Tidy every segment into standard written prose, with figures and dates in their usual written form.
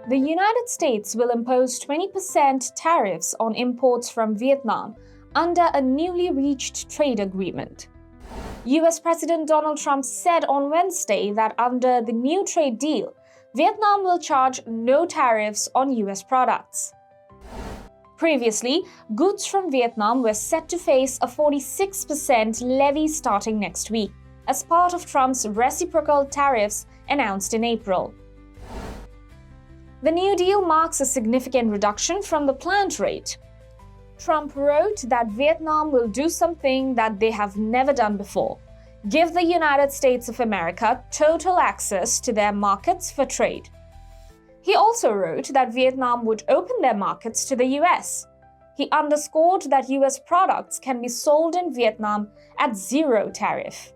The United States will impose 20% tariffs on imports from Vietnam under a newly reached trade agreement. US President Donald Trump said on Wednesday that under the new trade deal, Vietnam will charge no tariffs on US products. Previously, goods from Vietnam were set to face a 46% levy starting next week, as part of Trump's reciprocal tariffs announced in April. The new deal marks a significant reduction from the planned rate. Trump wrote that Vietnam will do something that they have never done before: give the United States of America total access to their markets for trade. He also wrote that Vietnam would open their markets to the US. He underscored that US products can be sold in Vietnam at zero tariff.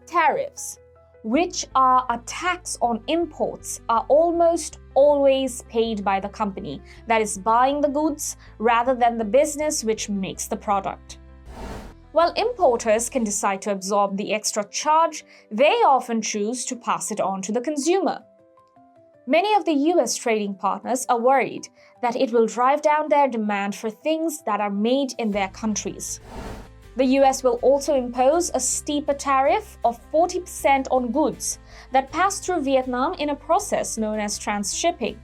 Tariffs, which are a tax on imports, are almost always paid by the company that is buying the goods rather than the business which makes the product. While importers can decide to absorb the extra charge, they often choose to pass it on to the consumer. Many of the US trading partners are worried that it will drive down their demand for things that are made in their countries. The US will also impose a steeper tariff of 40% on goods that pass through Vietnam in a process known as transshipping.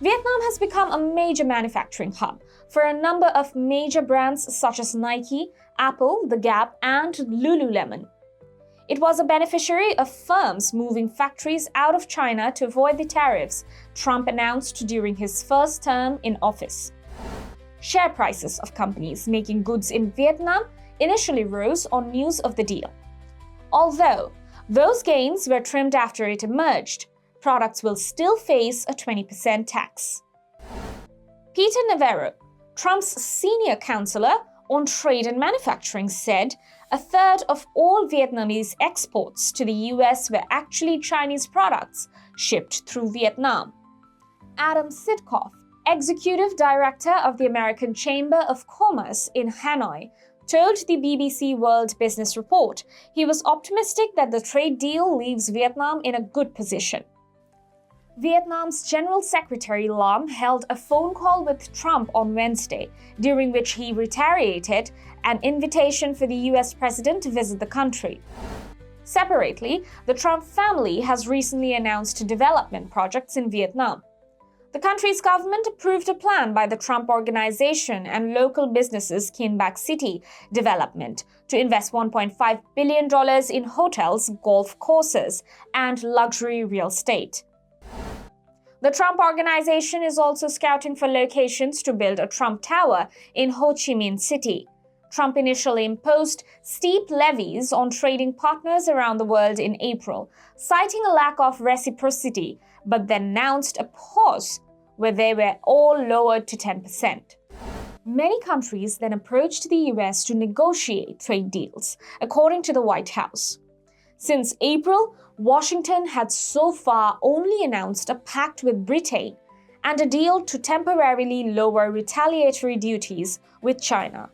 Vietnam has become a major manufacturing hub for a number of major brands such as Nike, Apple, The Gap, and Lululemon. It was a beneficiary of firms moving factories out of China to avoid the tariffs Trump announced during his first term in office. Share prices of companies making goods in Vietnam initially rose on news of the deal. Although those gains were trimmed after it emerged, products will still face a 20% tax. Peter Navarro, Trump's senior counselor on trade and manufacturing, said a third of all Vietnamese exports to the US were actually Chinese products shipped through Vietnam. Adam Sitkoff, executive director of the American Chamber of Commerce in Hanoi, told the BBC World Business Report he was optimistic that the trade deal leaves Vietnam in a good position. Vietnam's General Secretary Lam held a phone call with Trump on Wednesday, during which he reiterated an invitation for the US president to visit the country. Separately, the Trump family has recently announced development projects in Vietnam. The country's government approved a plan by the Trump Organization and local businesses Kinh Bach City Development to invest $1.5 billion in hotels, golf courses, and luxury real estate. The Trump Organization is also scouting for locations to build a Trump Tower in Ho Chi Minh City. Trump initially imposed steep levies on trading partners around the world in April, citing a lack of reciprocity, but then announced a pause where they were all lowered to 10%. Many countries then approached the US to negotiate trade deals, according to the White House. Since April, Washington had so far only announced a pact with Britain and a deal to temporarily lower retaliatory duties with China.